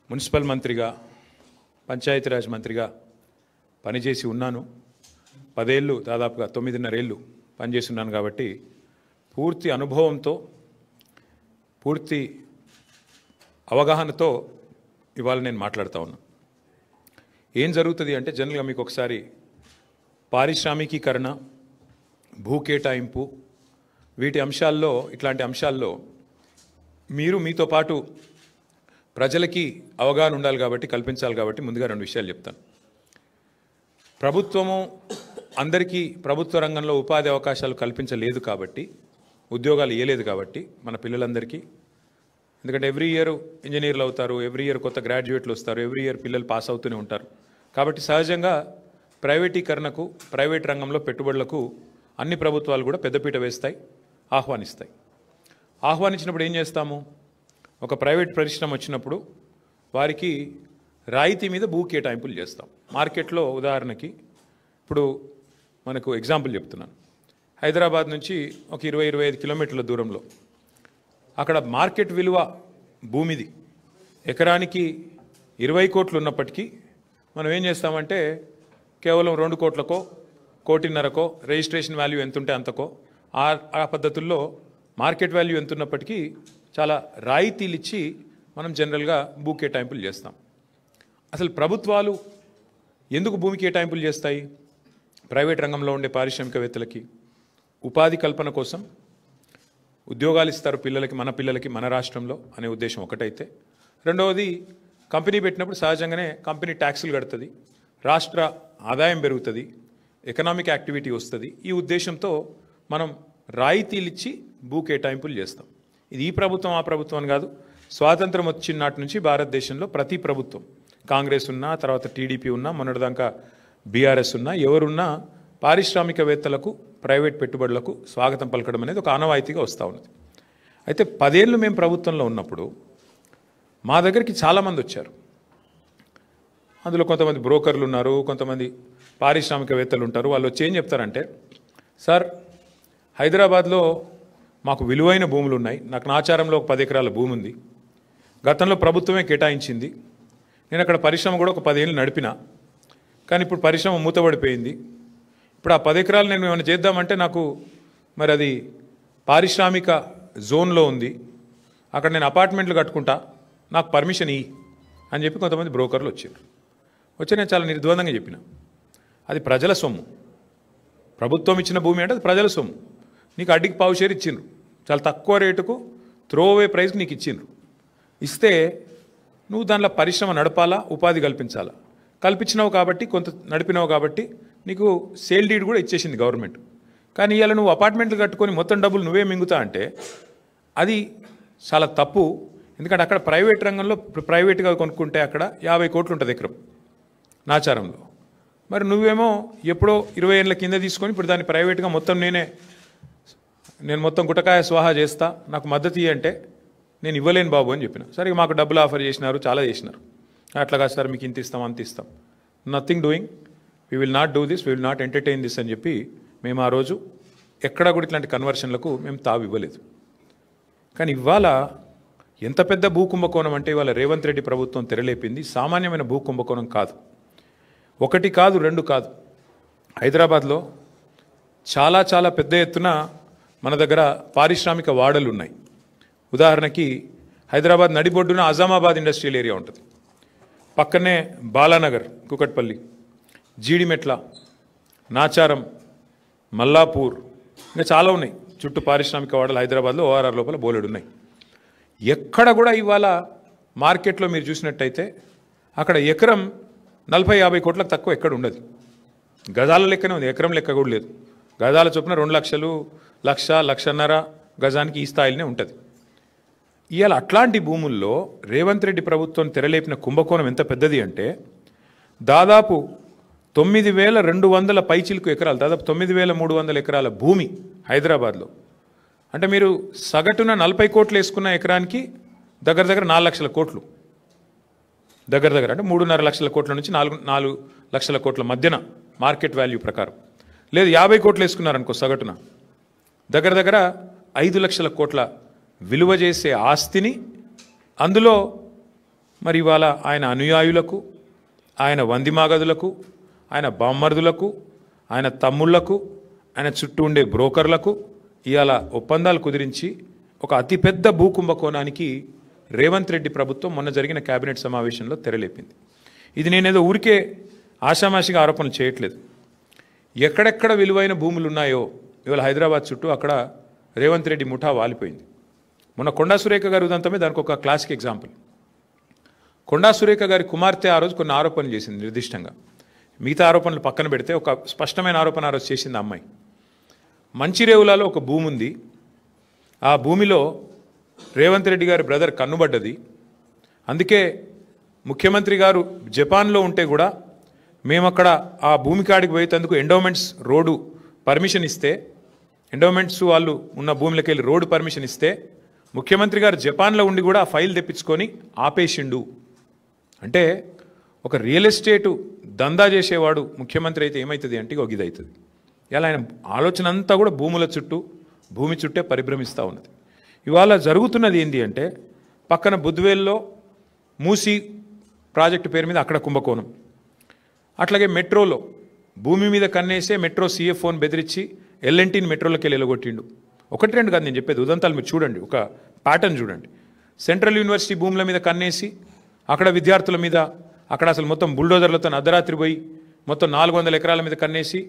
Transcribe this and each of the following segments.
Municipal మంత్రిగా పంచాయతీరాజ్ మంత్రిగా పనిచేసి ఉన్నాను. 10 ఏళ్ళు దాదాపుగా 9.5 ఏళ్ళు పనిచేసి ఉన్నాను కాబట్టి పూర్తి అనుభవంతో పూర్తి అవగాహనతో ఇవాళ నేను మాట్లాడుతూ ఉన్నా. ఏం జరుగుతుంది అంటే జనరల్గా మీకు ఒకసారి పారిశ్రామికీకరణ, భూ కేటాయింపు వీటి అంశాల్లో ఇట్లాంటి అంశాల్లో మీతో పాటు ప్రజలకి అవగాహన ఉండాలి కాబట్టి కల్పించాలి కాబట్టి ముందుగా 2 విషయాలు చెప్తాను. ప్రభుత్వము అందరికీ ప్రభుత్వ రంగంలో ఉపాధి అవకాశాలు కల్పించలేదు కాబట్టి, ఉద్యోగాలు ఇవ్వలేదు కాబట్టి మన పిల్లలందరికీ, ఎందుకంటే ఎవ్రీ ఇయర్ ఇంజనీర్లు అవుతారు, ఎవ్రీ ఇయర్ కొత్త గ్రాడ్యుయేట్లు వస్తారు, ఎవ్రీ ఇయర్ పిల్లలు పాస్ అవుతూనే ఉంటారు. కాబట్టి సహజంగా ప్రైవేటీకరణకు, ప్రైవేట్ రంగంలో పెట్టుబడులకు అన్ని ప్రభుత్వాలు కూడా పెద్దపీట వేస్తాయి, ఆహ్వానిస్తాయి. ఆహ్వానించినప్పుడు ఏం చేస్తాము? ఒక ప్రైవేట్ పరిశ్రమ వచ్చినప్పుడు వారికి రాయితీ మీద భూ కేటాయింపులు చేస్తాం. మార్కెట్లో ఉదాహరణకి ఇప్పుడు మనకు ఎగ్జాంపుల్ చెప్తున్నాను. హైదరాబాద్ నుంచి ఒక 20-25 కిలోమీటర్ల దూరంలో అక్కడ మార్కెట్ విలువ భూమిది ఎకరానికి 20 కోట్లు ఉన్నప్పటికీ మనం ఏం చేస్తామంటే కేవలం 2 కోట్లకో 1.5 కోట్లకో రిజిస్ట్రేషన్ వాల్యూ ఎంత ఉంటే అంతకో ఆ పద్ధతుల్లో మార్కెట్ వాల్యూ ఎంత ఉన్నప్పటికీ చాలా రాయితీలు ఇచ్చి మనం జనరల్గా భూ కేటాయింపులు చేస్తాం. అసలు ప్రభుత్వాలు ఎందుకు భూమి కేటాయింపులు చేస్తాయి? ప్రైవేట్ రంగంలో ఉండే పారిశ్రామికవేత్తలకి ఉపాధి కల్పన కోసం, ఉద్యోగాలు ఇస్తారు పిల్లలకి, మన పిల్లలకి మన రాష్ట్రంలో అనే ఉద్దేశం ఒకటైతే, రెండవది కంపెనీ పెట్టినప్పుడు సహజంగానే కంపెనీ ట్యాక్సులు కడుతుంది, రాష్ట్ర ఆదాయం పెరుగుతుంది, ఎకనామిక్ యాక్టివిటీ వస్తుంది. ఈ ఉద్దేశంతో మనం రాయితీలు ఇచ్చి భూ కేటాయింపులు చేస్తాం. ఇది ఈ ప్రభుత్వం ఆ ప్రభుత్వం అని కాదు, స్వాతంత్రం వచ్చిన నాటి నుంచి భారతదేశంలో ప్రతి ప్రభుత్వం, కాంగ్రెస్ ఉన్నా, తర్వాత టీడీపీ ఉన్నా, మొన్నటిదాకా బీఆర్ఎస్ ఉన్నా, ఎవరున్నా పారిశ్రామికవేత్తలకు, ప్రైవేట్ పెట్టుబడులకు స్వాగతం పలకడం అనేది ఒక ఆనవాయితీగా వస్తూ ఉన్నది. అయితే 10 ఏళ్ళు మేము ప్రభుత్వంలో ఉన్నప్పుడు మా దగ్గరికి చాలామంది వచ్చారు. అందులో కొంతమంది బ్రోకర్లు ఉన్నారు, కొంతమంది పారిశ్రామికవేత్తలు ఉంటారు. వాళ్ళు వచ్చి ఏం చెప్తారంటే, సార్ హైదరాబాద్లో మాకు విలువైన భూములు ఉన్నాయి, నాకు నాచారంలో ఒక 10 ఎకరాల భూమి ఉంది, గతంలో ప్రభుత్వమే కేటాయించింది, నేను అక్కడ పరిశ్రమ కూడా ఒక 10 ఏళ్ళు నడిపినా, కానీ ఇప్పుడు పరిశ్రమ మూతబడిపోయింది, ఇప్పుడు ఆ 10 ఎకరాలు నేను ఏమైనా చేద్దామంటే నాకు మరి అది పారిశ్రామిక జోన్లో ఉంది, అక్కడ నేను అపార్ట్మెంట్లు కట్టుకుంటా, నాకు పర్మిషన్ ఇయ్యి అని చెప్పి కొంతమంది బ్రోకర్లు వచ్చారు. నేను చాలా నిర్ద్వందంగా చెప్పిన, అది ప్రజల సొమ్ము, ప్రభుత్వం ఇచ్చిన భూమి అంటే అది ప్రజల సొమ్ము, నీకు అడ్డికి పావు షేర్ ఇచ్చిండ్రు, చాలా తక్కువ రేటుకు త్రోవే ప్రైస్కి నీకు ఇచ్చిండ్రు. ఇస్తే నువ్వు దానిలో పరిశ్రమ నడపాలా, ఉపాధి కల్పించాలా, కల్పించినావు కాబట్టి, కొంత నడిపినావు కాబట్టి నీకు సేల్ డీడ్ కూడా ఇచ్చేసింది గవర్నమెంట్. కానీ ఇవాళ నువ్వు అపార్ట్మెంట్లు కట్టుకొని మొత్తం డబ్బులు నువ్వే మింగుతా అంటే అది చాలా తప్పు. ఎందుకంటే అక్కడ ప్రైవేట్ రంగంలో ప్రైవేట్గా కొనుక్కుంటే అక్కడ 50 కోట్లు ఉంటుంది ఎకరం నాచారంలో. మరి నువ్వేమో ఎప్పుడో 20 ఏళ్ళ కింద తీసుకొని ఇప్పుడు దాన్ని ప్రైవేట్గా మొత్తం నేను మొత్తం గుటకాయ స్వాహా చేస్తా, నాకు మద్దతు ఇయ్యి అంటే నేను ఇవ్వలేను బాబు అని చెప్పిన. సరే మాకు డబ్బులు ఆఫర్ చేసినారు, చాలా చేసినారు, అట్లాగా సార్ మీకు ఇంత ఇస్తాం అంత ఇస్తాం, nothing doing, we will not do this, we will not entertain this అని చెప్పి మేము ఆ రోజు ఎక్కడా కూడా ఇట్లాంటి కన్వర్షన్లకు మేము తావు ఇవ్వలేదు. కానీ ఇవాళ ఎంత పెద్ద భూ కుంభకోణం అంటే ఇవాళ రేవంత్ రెడ్డి ప్రభుత్వం తెరలేపింది సామాన్యమైన భూ కుంభకోణం కాదు. 1 కాదు 2 కాదు, హైదరాబాద్లో చాలా చాలా పెద్ద ఎత్తున మన దగ్గర పారిశ్రామిక వాడలు ఉన్నాయి. ఉదాహరణకి హైదరాబాద్ నడిబొడ్డున అజామాబాద్ ఇండస్ట్రియల్ ఏరియా ఉంటుంది, పక్కనే బాలానగర్, కుకట్పల్లి, జీడిమెట్ల, నాచారం, మల్లాపూర్, ఇంకా చాలా ఉన్నాయి చుట్టూ పారిశ్రామిక వాడలు హైదరాబాద్లో ఓఆర్ఆర్ లోపల బోలెడు ఉన్నాయి. ఎక్కడ కూడా ఇవాళ మార్కెట్లో మీరు చూసినట్టయితే అక్కడ ఎకరం 40-50 కోట్లకు తక్కువ ఎక్కడ ఉండదు, గజాల లెక్కనే ఉంది, ఎకరం లెక్క కూడా లేదు. గజాల చొప్పున 2 లక్షలు, 1-1.5 గజానికి ఈ స్థాయిలోనే ఉంటుంది. ఇవాళ అట్లాంటి భూముల్లో రేవంత్ రెడ్డి ప్రభుత్వం తెరలేపిన కుంభకోణం ఎంత పెద్దది అంటే దాదాపు 9,200 పైచిలుకు ఎకరాలు, దాదాపు 9,300 ఎకరాల భూమి హైదరాబాద్లో. అంటే మీరు సగటున 40 కోట్లు వేసుకున్న ఎకరానికి దగ్గర 4 లక్షల కోట్లు, దగ్గర అంటే 3.5 లక్షల కోట్ల నుంచి 4 లక్షల కోట్ల మధ్యన మార్కెట్ వాల్యూ ప్రకారం. లేదు 50 కోట్లు వేసుకున్నారనుకో సగటున దగ్గర 5 లక్షల కోట్ల విలువ చేసే ఆస్తిని అందులో మరి ఇవాళ ఆయన అనుయాయులకు, ఆయన వందిమాగదులకు, ఆయన బామ్మర్దులకు, ఆయన తమ్ముళ్లకు, ఆయన చుట్టూ ఉండే బ్రోకర్లకు ఇవాళ ఒప్పందాలు కుదిరించి ఒక అతిపెద్ద భూకుంభకోణానికి రేవంత్ రెడ్డి ప్రభుత్వం మొన్న జరిగిన కేబినెట్ సమావేశంలో తెరలేపింది. ఇది నేనేదో ఊరికే ఆషామాషిగా ఆరోపణలు చేయట్లేదు. ఎక్కడెక్కడ విలువైన భూములు ఉన్నాయో ఇవాళ హైదరాబాద్ చుట్టూ అక్కడ రేవంత్ రెడ్డి ముఠా వాలిపోయింది. మొన్న కొండా సురేఖ గారి ఉదంతమే దానికి ఒక క్లాసిక్ ఎగ్జాంపుల్. కొండా సురేఖ గారి కుమార్తె ఆ రోజు కొన్ని ఆరోపణలు చేసింది నిర్దిష్టంగా. మిగతా ఆరోపణలు పక్కన పెడితే ఒక స్పష్టమైన ఆరోపణ ఆ రోజు చేసింది అమ్మాయి. మంచిరేవులలో ఒక భూమి ఉంది, ఆ భూమిలో రేవంత్ రెడ్డి గారి బ్రదర్ కన్నుబడ్డది, అందుకే ముఖ్యమంత్రి గారు జపాన్లో ఉంటే కూడా మేము అక్కడ ఆ భూమి కాడికి పోయేందుకు ఎండోమెంట్స్ రోడ్డు పర్మిషన్ ఇస్తే, ఎండోమెంట్స్ వాళ్ళు ఉన్న భూమిలోకి వెళ్ళి రోడ్డు పర్మిషన్ ఇస్తే ముఖ్యమంత్రి గారు జపాన్లో ఉండి కూడా ఆ ఫైల్ తెప్పించుకొని ఆపేసిండు. అంటే ఒక రియల్ ఎస్టేటు దందా చేసేవాడు ముఖ్యమంత్రి అయితే ఏమవుతుంది అంటే ఒక ఇది అవుతుంది. ఇలా ఆయన ఆలోచన అంతా కూడా భూముల చుట్టూ, భూమి చుట్టే పరిభ్రమిస్తూ ఉన్నది. ఇవాళ జరుగుతున్నది ఏంటి అంటే పక్కన బుద్వేల్లో మూసీ ప్రాజెక్టు పేరు మీద అక్కడ కుంభకోణం, అట్లాగే మెట్రోలో భూమి మీద కన్నేసే మెట్రో CFOని బెదిరించి ఎల్ఎన్టీని మెట్రోలోకి వెళ్ళి ఎలగొట్టిండు. ఒకటి రెండు కాదు నేను చెప్పేది, ఉదంతాలు మీరు చూడండి, ఒక ప్యాటర్న్ చూడండి. సెంట్రల్ యూనివర్సిటీ భూముల మీద కన్నేసి అక్కడ విద్యార్థుల మీద అక్కడ అసలు మొత్తం బుల్డోజర్లతో అర్ధరాత్రి పోయి మొత్తం 400 ఎకరాల మీద కన్నేసి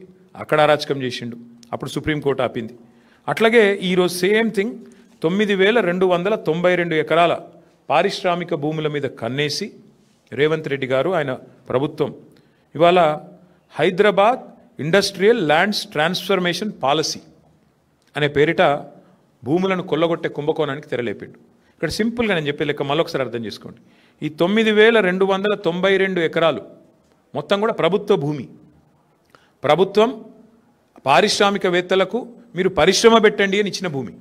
అక్కడ అరాచకం చేసిండు. అప్పుడు సుప్రీంకోర్టు ఆపింది. అట్లాగే ఈరోజు సేమ్ థింగ్ 9292 ఎకరాల పారిశ్రామిక భూముల మీద కన్నేసి రేవంత్ రెడ్డి గారు ఆయన ప్రభుత్వం ఇవాళ Hyderabad industrial lands transformation policy అనే పేరిట భూములను కొల్లగొట్టే కుంభకోణానికి తెరలేపిండు. ఇక్కడ సింపుల్గా నేను చెప్పే లెక్క మళ్ళొకసారి అర్థం చేసుకోండి. ఈ 9292 ఎకరాలు మొత్తం కూడా ప్రభుత్వ భూమి. ప్రభుత్వం పారిశ్రామికవేత్తలకు మీరు పరిశ్రమ పెట్టండి అని ఇచ్చిన భూమి.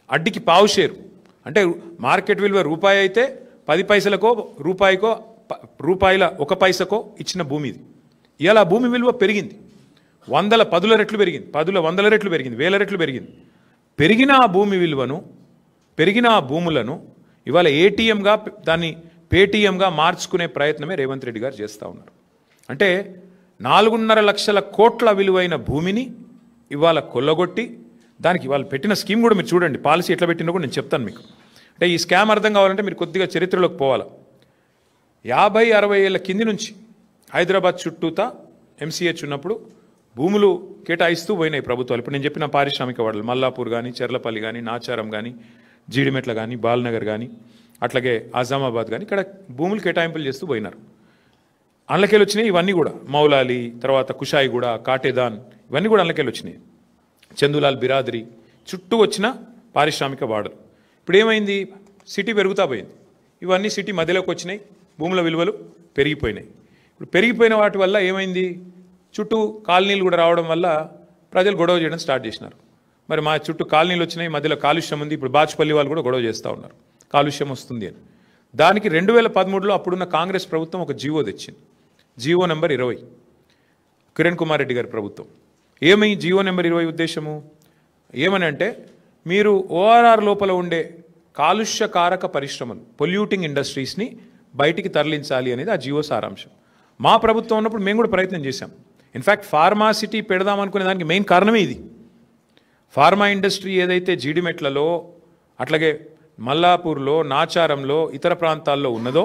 అడ్డికి పావు షేరు అంటే మార్కెట్ విలువ రూపాయి అయితే 10 పైసలకో రూపాయల 1 పైసకో ఇచ్చిన భూమి ఇది. ఇలా భూమి విలువ పెరిగింది, 10 రెట్లు పెరిగింది, 100 రెట్లు పెరిగింది, 1000 రెట్లు పెరిగింది. పెరిగిన ఆ భూమి విలువను, పెరిగిన ఆ భూములను ఇవాళ ఏటీఎంగా దాన్ని పేటీఎంగా మార్చుకునే ప్రయత్నమే రేవంత్ రెడ్డి గారు చేస్తూ ఉన్నారు. అంటే 4.5 లక్షల కోట్ల విలువైన భూమిని ఇవాళ కొల్లగొట్టి దానికి వాళ్ళు పెట్టిన స్కీమ్ కూడా మీరు చూడండి, పాలసీ ఎట్లా పెట్టినా కూడా నేను చెప్తాను మీకు. అంటే ఈ స్కామ్ అర్థం కావాలంటే మీరు కొద్దిగా చరిత్రలోకి పోవాలి. 50-60 ఏళ్ళ కింది నుంచి హైదరాబాద్ చుట్టూతా MCH ఉన్నప్పుడు భూములు కేటాయిస్తూ పోయినాయి ప్రభుత్వాలు. ఇప్పుడు నేను చెప్పిన పారిశ్రామిక వాడలు మల్లాపూర్ కానీ, చెర్లపల్లి కానీ, నాచారం కానీ, జీడిమెట్ల కానీ, బాల్నగర్ కానీ, అట్లాగే ఆజామాబాద్ కానీ ఇక్కడ భూములు కేటాయింపులు చేస్తూ పోయినారు. అందులోకెళ్ళి వచ్చినాయి ఇవన్నీ కూడా, మౌలాలి, తర్వాత కుషాయిగూడ, కాటేదాన్, ఇవన్నీ కూడా అందులోకెళ్ళి వచ్చినాయి. చందులాల్ బిరాదరి చుట్టూ వచ్చిన పారిశ్రామిక వాడలు. ఇప్పుడు ఏమైంది, సిటీ పెరుగుతా పోయింది, ఇవన్నీ సిటీ మధ్యలోకి వచ్చినాయి, భూముల విలువలు పెరిగిపోయినాయి. ఇప్పుడు పెరిగిపోయిన వాటి వల్ల ఏమైంది, చుట్టూ కాలనీలు కూడా రావడం వల్ల ప్రజలు గొడవ చేయడం స్టార్ట్ చేసినారు. మరి మా చుట్టూ కాలనీలు వచ్చినాయి, మధ్యలో కాలుష్యం ఉంది, ఇప్పుడు బాచుపల్లి వాళ్ళు కూడా గొడవ చేస్తూ ఉన్నారు కాలుష్యం వస్తుంది అని. దానికి 2013లో అప్పుడున్న కాంగ్రెస్ ప్రభుత్వం ఒక జీవో తెచ్చింది, జీవో నెంబర్ 20, కిరణ్ కుమార్ రెడ్డి గారి ప్రభుత్వం. ఏమై జీవో నెంబర్ 20 ఉద్దేశము ఏమని అంటే, మీరు ORR లోపల ఉండే కాలుష్యకారక పరిశ్రమలు, పొల్యూటింగ్ ఇండస్ట్రీస్ని బయటికి తరలించాలి అనేది ఆ జీవో సారాంశం. మా ప్రభుత్వం ఉన్నప్పుడు మేము కూడా ప్రయత్నం చేశాం. ఇన్ఫ్యాక్ట్ ఫార్మాసిటీ పెడదాం అనుకునే దానికి మెయిన్ కారణమే ఇది. ఫార్మా ఇండస్ట్రీ ఏదైతే జీడిమెట్లలో, అట్లాగే మల్లాపూర్లో, నాచారంలో, ఇతర ప్రాంతాల్లో ఉన్నదో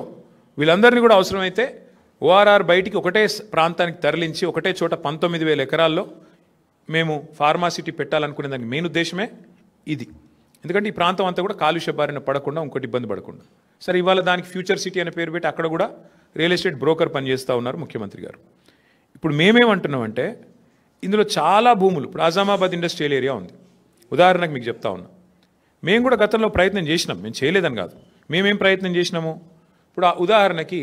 వీళ్ళందరినీ కూడా అవసరమైతే ORR బయటికి ఒకటే ప్రాంతానికి తరలించి ఒకటే చోట 19,000 ఎకరాల్లో మేము ఫార్మాసిటీ పెట్టాలనుకునే దానికి మెయిన్ ఉద్దేశమే ఇది. ఎందుకంటే ఈ ప్రాంతం అంతా కూడా కాలుష్య బారిన పడకుండా, ఇంకోటి ఇబ్బంది పడకుండా. సరే, ఇవాళ దానికి ఫ్యూచర్ సిటీ అనే పేరు పెట్టి అక్కడ కూడా రియల్ ఎస్టేట్ బ్రోకర్ పనిచేస్తూ ఉన్నారు ముఖ్యమంత్రి గారు. ఇప్పుడు మేమేమంటున్నామంటే, ఇందులో చాలా భూములు, ఇప్పుడు ఆజామాబాద్ ఇండస్ట్రియల్ ఏరియా ఉంది ఉదాహరణకు మీకు చెప్తా ఉన్నా. మేము కూడా గతంలో ప్రయత్నం చేసినాం, మేము చేయలేదని కాదు, మేమేం ప్రయత్నం చేసినాము. ఇప్పుడు ఉదాహరణకి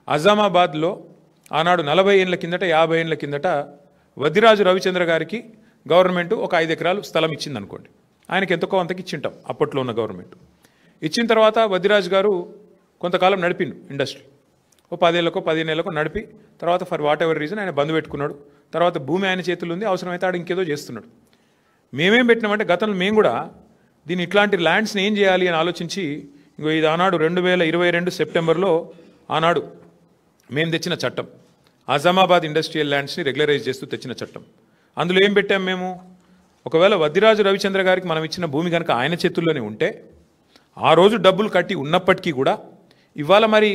ఆజామాబాద్లో ఆనాడు 40 ఏళ్ళ కిందట, 50 ఏళ్ళ కిందట వద్దిరాజు రవిచంద్ర గారికి గవర్నమెంట్ ఒక 5 ఎకరాలు స్థలం ఇచ్చింది అనుకోండి. ఆయనకి ఎంతకో అంతకి ఇచ్చింటాం అప్పట్లో ఉన్న గవర్నమెంట్. ఇచ్చిన తర్వాత వద్దిరాజు గారు కొంతకాలం నడిపిండు ఇండస్ట్రీ, ఓ 10 ఏళ్ళకో 15 ఏళ్ళకో నడిపి తర్వాత ఫర్ వాట్ ఎవర్ రీజన్ ఆయన బంద్ పెట్టుకున్నాడు. తర్వాత భూమి ఆయన చేతుల్లో ఉంది, అవసరమైతే ఆడు ఇంకేదో చేస్తున్నాడు. మేమేం పెట్టినామంటే గతంలో మేము కూడా దీన్ని ఇట్లాంటి ల్యాండ్స్ని ఏం చేయాలి అని ఆలోచించి ఇంకో ఇది ఆనాడు 2022 సెప్టెంబర్లో ఆనాడు మేము తెచ్చిన చట్టం, అజామాబాద్ ఇండస్ట్రియల్ ల్యాండ్స్ని రెగ్యులరైజ్ చేస్తూ తెచ్చిన చట్టం. అందులో ఏం పెట్టాం మేము, ఒకవేళ వద్దిరాజు రవిచంద్ర గారికి మనం ఇచ్చిన భూమి కనుక ఆయన చేతుల్లోనే ఉంటే ఆ రోజు డబ్బులు కట్టి ఉన్నప్పటికీ కూడా ఇవాళ మరి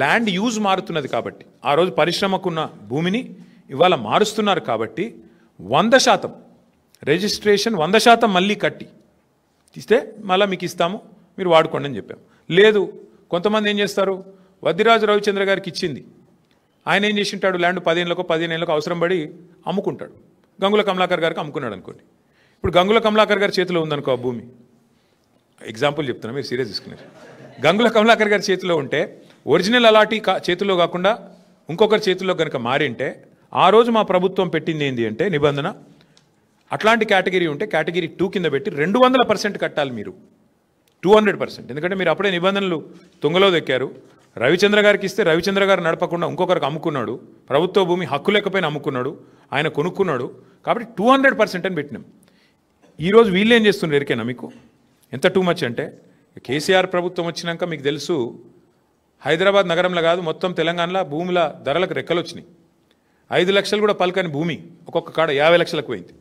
ల్యాండ్ యూజ్ మారుతున్నది కాబట్టి, ఆ రోజు పరిశ్రమకున్న భూమిని ఇవాళ మారుస్తున్నారు కాబట్టి 100% రిజిస్ట్రేషన్ 100% మళ్ళీ కట్టి ఇస్తే మళ్ళీ మీకు ఇస్తాము, మీరు వాడుకోండి అని చెప్పాం. లేదు, కొంతమంది ఏం చేస్తారు, వద్దిరాజు రవిచంద్ర గారికి ఇచ్చింది, ఆయన ఏం చేసింటాడు, ల్యాండ్ 15 ఏళ్ళకో అవసరం పడి అమ్ముకుంటాడు. గంగుల కమలాకర్ గారికి అమ్ముకున్నాడు అనుకోండి. ఇప్పుడు గంగుల కమలాకర్ గారి చేతిలో ఉందనుకో ఆ భూమి, ఎగ్జాంపుల్ చెప్తున్నా, మీరు సీరియస్ తీసుకున్నారు. గంగుల కమలాకర్ గారి చేతిలో ఉంటే ఒరిజినల్ అలాటీ చేతిలో కాకుండా ఇంకొకరి చేతిలో కనుక మారింటే ఆ రోజు మా ప్రభుత్వం పెట్టింది ఏంటి అంటే నిబంధన, అట్లాంటి కేటగిరీ ఉంటే కేటగిరీ 2 కింద పెట్టి 200% కట్టాలి మీరు, 200%. ఎందుకంటే మీరు అప్పుడే నిబంధనలు తుంగలో దెక్కారు. రవిచంద్ర గారికి ఇస్తే రవిచంద్ర గారు నడపకుండా ఇంకొకరికి అమ్ముకున్నాడు, ప్రభుత్వ భూమి హక్కు లేకపోయినా అమ్ముకున్నాడు, ఆయన కొనుక్కున్నాడు, కాబట్టి 200% అని పెట్టినాం. ఈరోజు వీళ్ళు ఏం చేస్తున్నారు ఎరికేనా మీకు, ఎంత టూ మచ్ అంటే, కేసీఆర్ ప్రభుత్వం వచ్చినాక మీకు తెలుసు హైదరాబాద్ నగరంలో కాదు మొత్తం తెలంగాణలో భూముల ధరలకు రెక్కలు వచ్చినాయి. 5 లక్షలు కూడా పలకని భూమి ఒక్కొక్క కాడ 50 లక్షలకు పోయింది.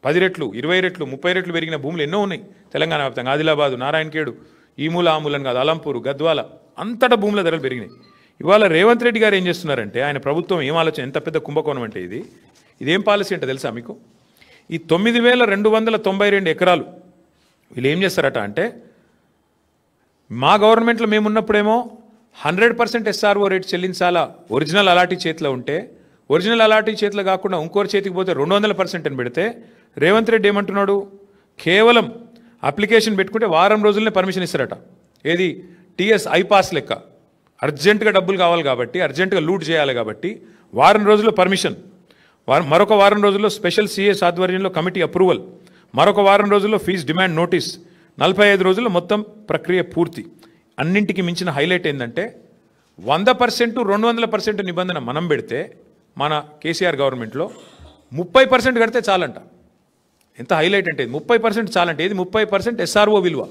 10 రెట్లు, 20 రెట్లు, 30 రెట్లు పెరిగిన భూములు ఎన్నో ఉన్నాయి తెలంగాణ వ్యాప్తంగా. ఆదిలాబాదు, నారాయణఖేడు, ఈ మూల ఆ మూలని కాదు, అలంపూరు, గద్వాల, అంతటా భూముల ధరలు పెరిగినాయి. ఇవాళ రేవంత్ రెడ్డి గారు ఏం చేస్తున్నారంటే, ఆయన ప్రభుత్వం ఏం ఆలోచన, ఎంత పెద్ద కుంభకోణం అంటే ఇదేం పాలసీ అంటే తెలుసా మీకు, ఈ 9,292 ఎకరాలు వీళ్ళు ఏం చేస్తారట అంటే, మా గవర్నమెంట్లో మేమున్నప్పుడేమో 100% SRO రేట్ చెల్లించాలా ఒరిజినల్ అలాటీ చేతిలో ఉంటే, ఒరిజినల్ అలాటీ చేతిలో కాకుండా ఇంకోరి చేతికి పోతే 200% అని పెడితే, రేవంత్ రెడ్డి ఏమంటున్నాడు, కేవలం అప్లికేషన్ పెట్టుకుంటే వారం రోజులనే పర్మిషన్ ఇస్తారట. ఏది, టీఎస్ ఐపాస్ లెక్క, అర్జెంటుగా డబ్బులు కావాలి కాబట్టి, అర్జెంటుగా లూట్ చేయాలి కాబట్టి వారం రోజుల్లో పర్మిషన్, మరొక వారం రోజుల్లో స్పెషల్ సిఎస్ ఆధ్వర్యంలో కమిటీ అప్రూవల్, మరొక వారం రోజుల్లో ఫీజు డిమాండ్ నోటీస్, 45 రోజుల్లో మొత్తం ప్రక్రియ పూర్తి. అన్నింటికి మించిన హైలైట్ ఏంటంటే 100%, 200% నిబంధన మనం పెడితే మన కేసీఆర్ గవర్నమెంట్లో 30% కడితే చాలంట. ఎంత హైలైట్ అంటే 30% చాలంటే, ఇది 30% SRO విలువ.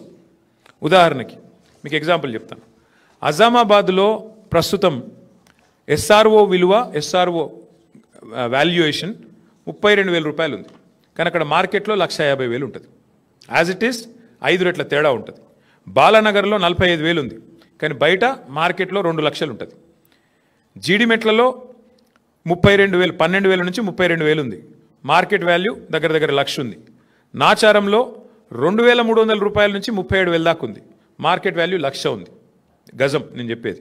ఉదాహరణకి మీకు ఎగ్జాంపుల్ చెప్తాను. అజామాబాద్లో ప్రస్తుతం SRO విలువ, SRO వాల్యుయేషన్ 32,000 రూపాయలు ఉంది, కానీ అక్కడ మార్కెట్లో 1,50,000 ఉంటుంది. యాజ్ ఇట్ ఈస్ 5 రెట్ల తేడా ఉంటుంది. బాలానగర్లో 45,000 ఉంది, కానీ బయట మార్కెట్లో 2 లక్షలు ఉంటుంది. జీడిమెట్లలో 32,000, 12,000 నుంచి 32,000 ఉంది, మార్కెట్ వాల్యూ దగ్గర దగ్గర 1,00,000 ఉంది. నాచారంలో 2,300 రూపాయల నుంచి 37,000 దాకా ఉంది, మార్కెట్ వాల్యూ 1,00,000 ఉంది గజం. నేను చెప్పేది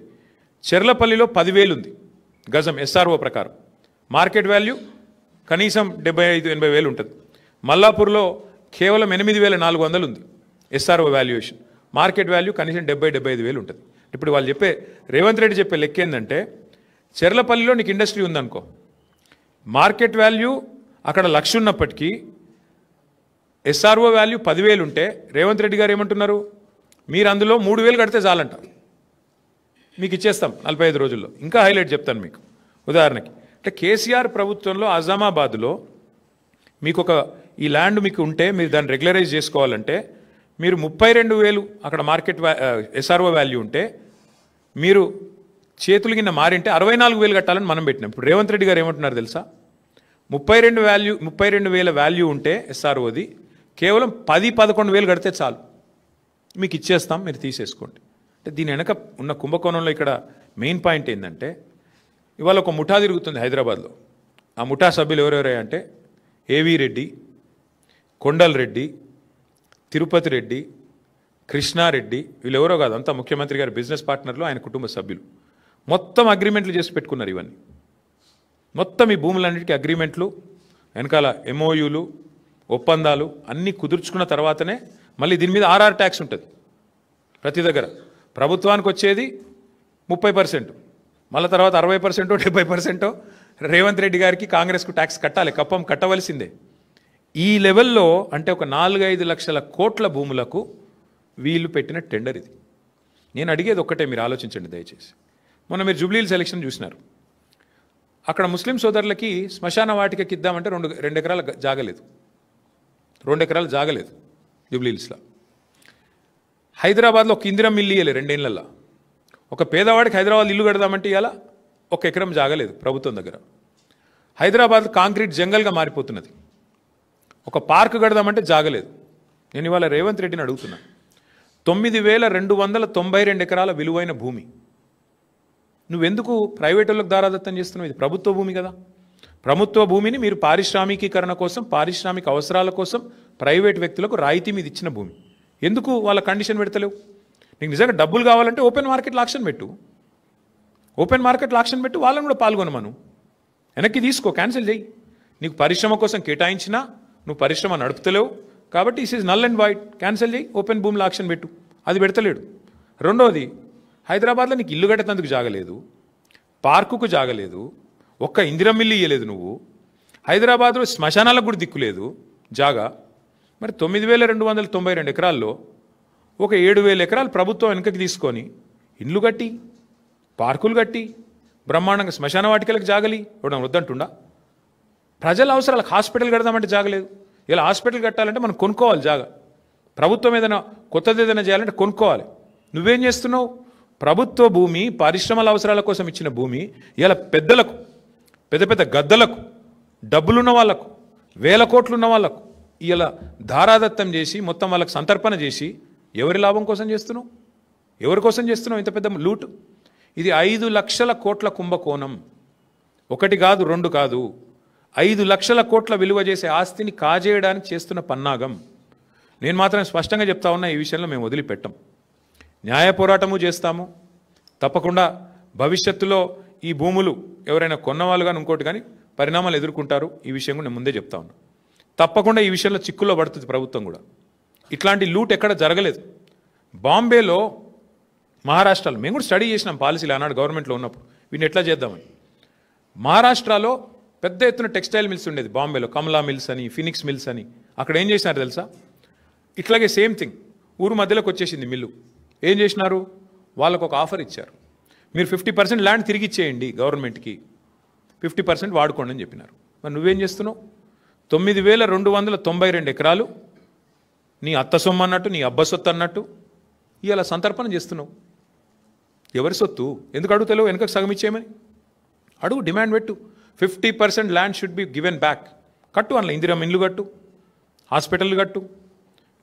చెర్లపల్లిలో 10,000 ఉంది గజం SRO ప్రకారం, మార్కెట్ వాల్యూ కనీసం 75,000-80,000 ఉంటుంది. మల్లాపూర్లో కేవలం 8,400 ఉంది SRO వాల్యుయేషన్, మార్కెట్ వాల్యూ కనీసం 70,000-75,000 ఉంటుంది. ఇప్పుడు వాళ్ళు చెప్పే, రేవంత్ రెడ్డి చెప్పే లెక్క ఏంటంటే, చెర్లపల్లిలో నీకు ఇండస్ట్రీ ఉందనుకో, మార్కెట్ వాల్యూ అక్కడ 1,00,000 ఉన్నప్పటికీ SRO వాల్యూ 10,000 ఉంటే రేవంత్ రెడ్డి గారు ఏమంటున్నారు, మీరు అందులో 3,000 కడితే చాలంట, మీకు ఇచ్చేస్తాం 45 రోజుల్లో. ఇంకా హైలైట్ చెప్తాను మీకు. ఉదాహరణకి అంటే కేసీఆర్ ప్రభుత్వంలో అజామాబాద్లో మీకు ఈ ల్యాండ్ మీకు ఉంటే, మీరు దాన్ని రెగ్యులరైజ్ చేసుకోవాలంటే మీరు 32,000 అక్కడ మార్కెట్ SRO వాల్యూ ఉంటే, మీరు చేతులు కింద మారింటే 64,000 కట్టాలని మనం పెట్టినాం. ఇప్పుడు రేవంత్ రెడ్డి గారు ఏమంటున్నారు తెలుసా, 32,000 వాల్యూ ఉంటే SROది కేవలం 10-11,000 కడితే చాలు, మీకు ఇచ్చేస్తాం, మీరు తీసేసుకోండి. అంటే దీని వెనక ఉన్న కుంభకోణంలో ఇక్కడ మెయిన్ పాయింట్ ఏంటంటే, ఇవాళ ఒక ముఠా తిరుగుతుంది హైదరాబాద్లో. ఆ ముఠా సభ్యులు ఎవరెవరే అంటే, ఏవీ రెడ్డి, కొండల్ రెడ్డి, తిరుపతి రెడ్డి, కృష్ణారెడ్డి, వీళ్ళు ఎవరో కాదు, అంతా ముఖ్యమంత్రి గారి బిజినెస్ పార్ట్నర్లు, ఆయన కుటుంబ సభ్యులు. మొత్తం అగ్రిమెంట్లు చేసి పెట్టుకున్నారు. ఇవన్నీ మొత్తం ఈ భూములన్నిటికీ అగ్రిమెంట్లు, వెనకాల MOUలు, ఒప్పందాలు అన్నీ కుదుర్చుకున్న తర్వాతనే మళ్ళీ దీని మీద RR ట్యాక్స్ ఉంటుంది. ప్రతి దగ్గర ప్రభుత్వానికి వచ్చేది 30%, మళ్ళీ తర్వాత 60%, 70% రేవంత్ రెడ్డి గారికి, కాంగ్రెస్కు ట్యాక్స్ కట్టాలి, కప్పం కట్టవలసిందే. ఈ లెవెల్లో అంటే ఒక 4-5 లక్షల కోట్ల భూములకు వీళ్ళు పెట్టిన టెండర్ ఇది. నేను అడిగేది ఒక్కటే, మీరు ఆలోచించండి దయచేసి. మొన్న మీరు జూబ్లీహిల్స్ ఎలక్షన్ చూసినారు, అక్కడ ముస్లిం సోదరులకి శ్మశాన వాటికకి ఇద్దామంటే 2 ఎకరాల జాగలేదు, 2 ఎకరాలు జాగలేదు జూబ్లీహిల్స్లో. హైదరాబాద్లో ఒక ఇందిరా మిల్లు ఇయ్యలే 2 ఏళ్లలో. ఒక పేదవాడికి హైదరాబాద్ ఇల్లు కడదామంటే ఇవాళ 1 ఎకరం జాగలేదు ప్రభుత్వం దగ్గర. హైదరాబాద్ కాంక్రీట్ జంగల్గా మారిపోతున్నది. ఒక పార్క్ కడదామంటే జాగలేదు. నేను ఇవాళ రేవంత్ రెడ్డిని అడుగుతున్నా, 9,292 ఎకరాల విలువైన భూమి నువ్వెందుకు ప్రైవేట్ వాళ్ళకి దారాదత్తం చేస్తున్నావు? ఇది ప్రభుత్వ భూమి కదా. ప్రభుత్వ భూమిని మీరు పారిశ్రామికీకరణ కోసం, పారిశ్రామిక అవసరాల కోసం ప్రైవేట్ వ్యక్తులకు రాయితీ మీద ఇచ్చిన భూమి ఎందుకు వాళ్ళ కండిషన్ పెడతలేవు? నీకు నిజంగా డబ్బులు కావాలంటే ఓపెన్ మార్కెట్లో ఆక్షన్ పెట్టు, ఓపెన్ మార్కెట్లో ఆక్షన్ పెట్టు, వాళ్ళని కూడా పాల్గొనమను. వెనక్కి తీసుకో, క్యాన్సిల్ చేయి. నీకు పరిశ్రమ కోసం కేటాయించినా నువ్వు పరిశ్రమ నడుపుతలేవు కాబట్టి is is null and white, cancel చేయి, ఓపెన్ భూమిలో ఆక్షన్ పెట్టు. అది పెడతలేడు. రెండోది, హైదరాబాద్లో నీకు ఇల్లు కట్టేందుకు జాగలేదు, పార్కుకు జాగలేదు, ఒక్క ఇందిరా మిల్లు ఇయ్యలేదు నువ్వు. హైదరాబాద్లో శ్మశానాలకు కూడా దిక్కులేదు జాగా. మరి 9,292 ఎకరాల్లో ఒక 7,000 ఎకరాలు ప్రభుత్వం వెనుకకి తీసుకొని ఇండ్లు కట్టి, పార్కులు కట్టి, బ్రహ్మాండంగా శ్మశాన వాటికలకు జాగలి ఇవ్వడం వద్దంటుండా? ప్రజల అవసరాలకు హాస్పిటల్ కడదామంటే జాగలేదు. ఇలా హాస్పిటల్ కట్టాలంటే మనం కొనుక్కోవాలి జాగా. ప్రభుత్వం ఏదైనా కొత్తది ఏదైనా చేయాలంటే కొనుక్కోవాలి. నువ్వేం చేస్తున్నావు? ప్రభుత్వ భూమి, పరిశ్రమల అవసరాల కోసం ఇచ్చిన భూమి ఇలా పెద్దలకు, పెద్ద పెద్ద గద్దలకు, డబ్బులున్న వాళ్లకు, 1000 కోట్లు ఉన్న వాళ్లకు ఇలా ధారాదత్తం చేసి మొత్తం వాళ్ళకి సంతర్పణ చేసి ఎవరి లాభం కోసం చేస్తున్నావు? ఎవరి కోసం చేస్తున్నావు ఇంత పెద్ద లూటు? ఇది 5 లక్షల కోట్ల కుంభకోణం. 1 కాదు, 2 కాదు, 5 లక్షల కోట్ల విలువ చేసే ఆస్తిని కాజేయడానికి చేస్తున్న పన్నాగం. నేను మాత్రం స్పష్టంగా చెప్తా ఉన్నా, ఈ విషయంలో మేము వదిలిపెట్టం. న్యాయ పోరాటము చేస్తాము. తప్పకుండా భవిష్యత్తులో ఈ భూములు ఎవరైనా కొన్నవాళ్ళు కానీ ఇంకోటి కానీ పరిణామాలు ఎదుర్కొంటారు. ఈ విషయం కూడా నేను ముందే చెప్తా ఉన్నా. తప్పకుండా ఈ విషయంలో చిక్కుల్లో పడుతుంది ప్రభుత్వం కూడా. ఇట్లాంటి లూట్ ఎక్కడ జరగలేదు. బాంబేలో, మహారాష్ట్రలో మేము కూడా స్టడీ చేసినాం పాలసీలు ఆనాడు గవర్నమెంట్లో ఉన్నప్పుడు వీటిని ఎట్లా చేద్దామని. మహారాష్ట్రలో పెద్ద ఎత్తున టెక్స్టైల్ మిల్స్ ఉండేది బాంబేలో, కమలా మిల్స్ అని, ఫినిక్స్ మిల్స్ అని. అక్కడ ఏం చేసినారు తెలుసా? ఇట్లాగే సేమ్ థింగ్, ఊరు మధ్యలోకి వచ్చేసింది మిల్లు. ఏం చేసినారు? వాళ్ళకు ఒక ఆఫర్ ఇచ్చారు, మీరు 50% ల్యాండ్ తిరిగి ఇచ్చేయండి గవర్నమెంట్కి, 50% వాడుకోండి అని చెప్పినారు. మరి నువ్వేం చేస్తున్నావు? 9,292 ఎకరాలు నీ అత్త సొమ్ము అన్నట్టు, నీ అబ్బ సొత్తు అన్నట్టు ఇలా సంతర్పణ చేస్తున్నావు. ఎవరి సొత్తు? ఎందుకు అడుగుతలేవు? వెనకకు సగం ఇచ్చేయమని అడుగు, డిమాండ్ పెట్టు. 50% land should be given back. కట్టు, అందులో ఇందిరా ఇల్లు కట్టు, హాస్పిటల్ కట్టు,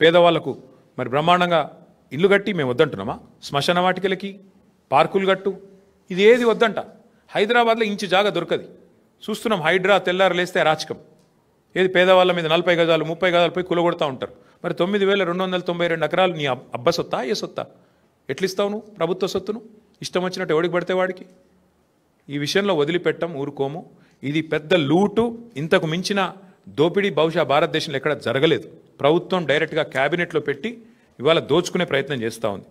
పేదవాళ్లకు మరి బ్రహ్మాండంగా ఇల్లు కట్టి మేము వద్దంటున్నామా? శ్మశాన వాటికలకి, పార్కులు కట్టు. ఇది ఏది వద్దంట. హైదరాబాద్లో ఇంచు జాగా దొరకది. చూస్తున్నాం, హైడ్రా తెల్లారు లేస్తే అరాచకం. ఏది పేదవాళ్ళ మీద 40 గజాలు 30 గజాలు పోయి కులగొడతా ఉంటారు. మరి 9,292 ఎకరాలు నీ అబ్బ సొత్తా, ఏ సొత్తా? ఎట్లిస్తావు నువ్వు ప్రభుత్వ సొత్తును? ఇష్టం వచ్చినట్టు ఎవడికి పడితే వాడికి. ఈ విషయంలో వదిలిపెట్టం, ఊరుకోము. ఇది పెద్ద లూటు. ఇంతకు మించిన దోపిడీ బహుశా భారతదేశంలో ఎక్కడ జరగలేదు. ప్రభుత్వం డైరెక్ట్గా క్యాబినెట్లో పెట్టి ఇవాళ దోచుకునే ప్రయత్నం చేస్తూ ఉంది.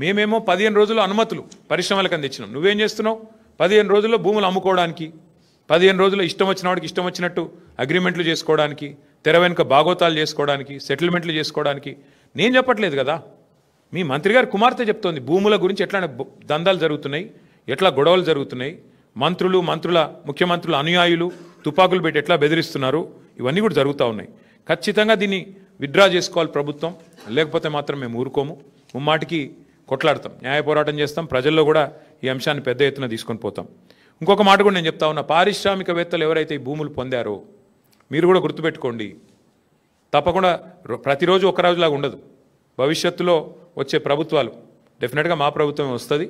మేమేమో 15 రోజుల్లో అనుమతులు పరిశ్రమలకు అందించినాం. నువ్వేం చేస్తున్నావు? 15 రోజుల్లో భూములు అమ్ముకోవడానికి, 15 రోజుల్లో ఇష్టం వచ్చిన వాడికి ఇష్టం వచ్చినట్టు అగ్రిమెంట్లు చేసుకోవడానికి, తెర వెనుక బాగోతాలు చేసుకోవడానికి, సెటిల్మెంట్లు చేసుకోవడానికి. నేను చెప్పట్లేదు కదా, మీ మంత్రి గారు కుమార్తె చెప్తోంది భూముల గురించి ఎట్లా దందాలు జరుగుతున్నాయి, ఎట్లా గొడవలు జరుగుతున్నాయి, ముఖ్యమంత్రుల అనుయాయులు తుపాకులు పెట్టి ఎట్లా బెదిరిస్తున్నారు, ఇవన్నీ కూడా జరుగుతూ ఉన్నాయి. ఖచ్చితంగా దీన్ని విత్డ్రా చేసుకోవాలి ప్రభుత్వం, లేకపోతే మాత్రం మేము ఊరుకోము. ముమ్మాటికి కొట్లాడతాం, న్యాయ పోరాటం చేస్తాం, ప్రజల్లో కూడా ఈ అంశాన్ని పెద్ద ఎత్తున తీసుకొని పోతాం. ఇంకొక మాట కూడా నేను చెప్తా ఉన్నా, పారిశ్రామికవేత్తలు ఎవరైతే ఈ భూములు పొందారో మీరు కూడా గుర్తుపెట్టుకోండి. తప్పకుండా ప్రతిరోజు ఒక రోజులాగా ఉండదు. భవిష్యత్తులో వచ్చే ప్రభుత్వాలు డెఫినెట్గా మా ప్రభుత్వం వస్తుంది.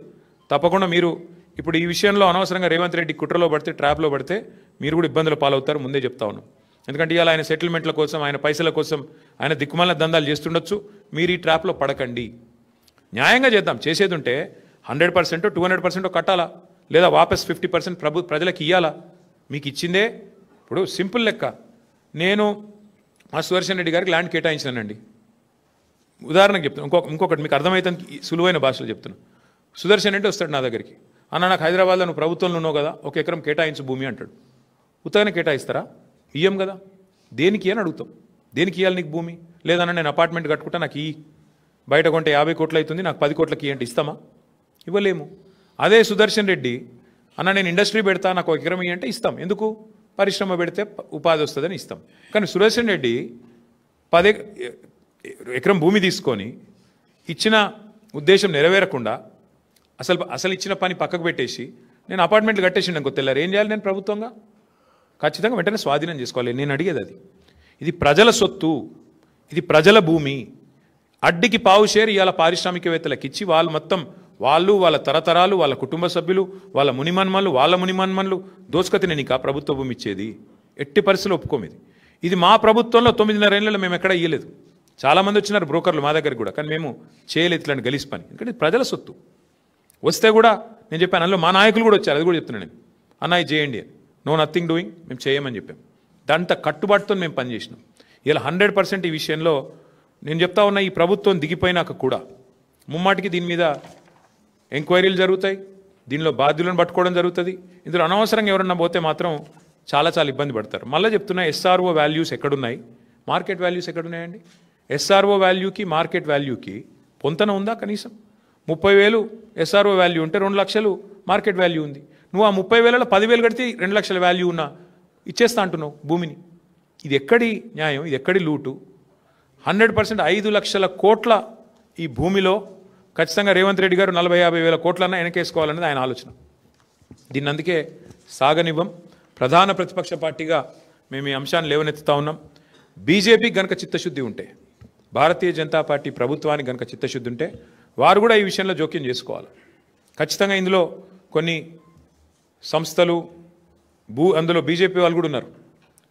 తప్పకుండా మీరు ఇప్పుడు ఈ విషయంలో అనవసరంగా రేవంత్ రెడ్డి కుట్రలో పడితే, ట్రాప్లో పడితే మీరు కూడా ఇబ్బందులు పాలవుతారు, ముందే చెప్తా ఉన్నాం. ఎందుకంటే ఇవాళ ఆయన సెటిల్మెంట్ల కోసం, ఆయన పైసల కోసం ఆయన దిక్కుమాలిన దందాలు చేస్తుండొచ్చు. మీరు ఈ ట్రాప్లో పడకండి. న్యాయంగా చేద్దాం. చేసేది ఉంటే 100% 200% కట్టాలా, లేదా వాపస్ 50% ప్రజలకు ఇవ్వాలా? మీకు ఇచ్చిందే. ఇప్పుడు సింపుల్ లెక్క, నేను మా సుదర్శన్ రెడ్డి గారికి ల్యాండ్ కేటాయించానండి. ఉదాహరణకు చెప్తాను, ఇంకొకటి మీకు అర్థమవుతుంది, సులువైన భాషలో చెప్తున్నాను. సుదర్శన్ రెడ్డి వస్తాడు నా దగ్గరికి, అన్న నాకు హైదరాబాద్లో నువ్వు ప్రభుత్వంలో ఉన్నావు కదా, 1 ఎకరం కేటాయించు భూమి అంటాడు. ఉత్తగానే కేటాయిస్తారా? ఇయ్యం కదా. దేనికి అని అడుగుతాం. దేనికి ఇవ్వాలి నీకు భూమి? లేదన్నా నేను అపార్ట్మెంట్ కట్టుకుంటా, నాకు ఈ బయట కొంటే 50 కోట్లు అవుతుంది, నాకు 10 కోట్లకి అంటే ఇస్తామా? ఇవ్వలేము. అదే సుదర్శన్ రెడ్డి, అన్న నేను ఇండస్ట్రీ పెడతా, నాకు 1 ఎకరం అంటే ఇస్తాం. ఎందుకు? పరిశ్రమ పెడితే ఉపాధి వస్తుందని ఇస్తాం. కానీ సుదర్శన్ రెడ్డి 10 ఎకరం భూమి తీసుకొని ఇచ్చిన ఉద్దేశం నెరవేరకుండా అసలు ఇచ్చిన పని పక్కకు పెట్టేసి నేను అపార్ట్మెంట్లు కట్టేసిండు అనుకో తెల్లారు ఏం చేయాలి నేను ప్రభుత్వంగా? ఖచ్చితంగా వెంటనే స్వాధీనం చేసుకోవాలి. నేను అడిగేది అది. ఇది ప్రజల సొత్తు, ఇది ప్రజల భూమి. అడ్డికి పావు షేర్ ఇవాళ పారిశ్రామికవేత్తలకు ఇచ్చి వాళ్ళు మొత్తం వాళ్ళ తరతరాలు, వాళ్ళ కుటుంబ సభ్యులు, వాళ్ళ మునిమన్మన్లు దోచుకతినే నీకు ఆ ప్రభుత్వ భూమి ఇచ్చేది. ఎట్టి పరిస్థితుల్లో ఒప్పుకోమిది. ఇది మా ప్రభుత్వంలో 9.5 ఏళ్లలో మేము ఎక్కడ ఇయ్యలేదు. చాలామంది వచ్చినారు బ్రోకర్లు మా దగ్గర కూడా, కానీ మేము చేయలేదు ఇట్లాంటి గలీజ్ పని. ఎందుకంటే ఇది ప్రజల సొత్తు. వస్తే కూడా నేను చెప్పాను, అందులో మా నాయకులు కూడా వచ్చారు, అది కూడా చెప్తున్నాను నేను. అన్న ఇది చేయండి అని. నో నథింగ్ డూయింగ్, మేము చేయమని చెప్పాం. దాంతో కట్టుబాటుతో మేము పనిచేసినాం. ఇలా 100% ఈ విషయంలో నేను చెప్తా ఉన్నా. ఈ ప్రభుత్వం దిగిపోయినాక కూడా ముమ్మాటికి దీని మీద ఎంక్వైరీలు జరుగుతాయి, దీనిలో బాధ్యులను పట్టుకోవడం జరుగుతుంది. ఇందులో అనవసరంగా ఎవరన్నా పోతే మాత్రం చాలా ఇబ్బంది పడతారు. మళ్ళీ చెప్తున్నా, ఎస్ఆర్ఓ వాల్యూస్ ఎక్కడున్నాయి, మార్కెట్ వాల్యూస్ ఎక్కడున్నాయండి? ఎస్ఆర్ఓ వాల్యూకి మార్కెట్ వాల్యూకి పొంతన ఉందా? కనీసం 30,000 ఎస్ఆర్ఓ వాల్యూ ఉంటే 2 లక్షలు మార్కెట్ వాల్యూ ఉంది. నువ్వు ఆ 30,000లో 10,000 కడితే 2 లక్షల వాల్యూ ఉన్నా ఇచ్చేస్తా అంటున్నావు భూమిని. ఇది ఎక్కడి న్యాయం? ఇది ఎక్కడి లూటు? 100% 5 లక్షల కోట్ల ఈ భూమిలో ఖచ్చితంగా రేవంత్ రెడ్డి గారు 40-50 వేల కోట్లన్నా వెనకేసుకోవాలనేది ఆయన ఆలోచన. దీన్ని అందుకే సాగనివ్వం. ప్రధాన ప్రతిపక్ష పార్టీగా మేము ఈ అంశాన్ని లేవనెత్తుతా ఉన్నాం. బీజేపీ గనక చిత్తశుద్ధి ఉంటే, భారతీయ జనతా పార్టీ ప్రభుత్వానికి గనక చిత్తశుద్ధి ఉంటే వారు కూడా ఈ విషయంలో జోక్యం చేసుకోవాలి. ఖచ్చితంగా ఇందులో కొన్ని సంస్థలు అందులో బీజేపీ వాళ్ళు కూడా ఉన్నారు,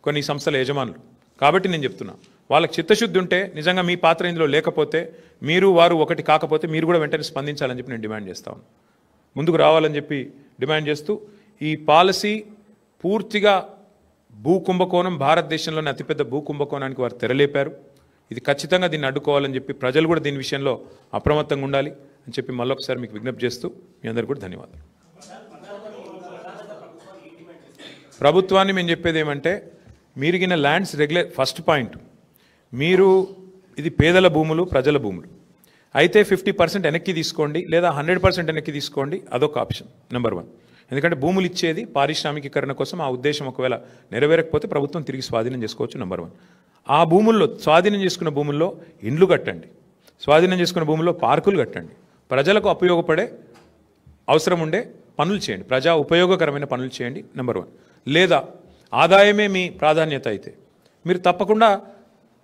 కొన్ని సంస్థల యజమానులు. కాబట్టి నేను చెప్తున్నా, వాళ్ళకి చిత్తశుద్ధి ఉంటే, నిజంగా మీ పాత్ర ఇందులో లేకపోతే, మీరు వారు ఒకటి కాకపోతే మీరు కూడా వెంటనే స్పందించాలని చెప్పి నేను డిమాండ్ చేస్తాను. ముందుకు రావాలని చెప్పి డిమాండ్ చేస్తూ, ఈ పాలసీ పూర్తిగా భూ కుంభకోణం, భారతదేశంలోని అతిపెద్ద భూ కుంభకోణానికి వారు తెరలేపారు. ఇది ఖచ్చితంగా దీన్ని అడ్డుకోవాలని చెప్పి ప్రజలు కూడా దీని విషయంలో అప్రమత్తంగా ఉండాలి అని చెప్పి మళ్ళొకసారి మీకు విజ్ఞప్తి చేస్తూ మీ అందరికీ కూడా ధన్యవాదాలు. ప్రభుత్వాన్ని మేము చెప్పేది ఏమంటే, మీరిగిన ల్యాండ్స్ ఫస్ట్ పాయింట్, మీరు ఇది పేదల భూములు, ప్రజల భూములు అయితే 50% వెనక్కి తీసుకోండి, లేదా 100% వెనక్కి తీసుకోండి. అదొక ఆప్షన్ నెంబర్ 1. ఎందుకంటే భూములు ఇచ్చేది పారిశ్రామికీకరణ కోసం. ఆ ఉద్దేశం ఒకవేళ నెరవేరకపోతే ప్రభుత్వం తిరిగి స్వాధీనం చేసుకోవచ్చు. నెంబర్ 1. ఆ భూముల్లో, స్వాధీనం చేసుకున్న భూముల్లో ఇండ్లు కట్టండి, స్వాధీనం చేసుకున్న భూముల్లో పార్కులు కట్టండి, ప్రజలకు ఉపయోగపడే అవసరం ఉండే పనులు చేయండి, ప్రజా ఉపయోగకరమైన పనులు చేయండి. నెంబర్ 1. లేదా ఆదాయమే మీ ప్రాధాన్యత అయితే మీరు తప్పకుండా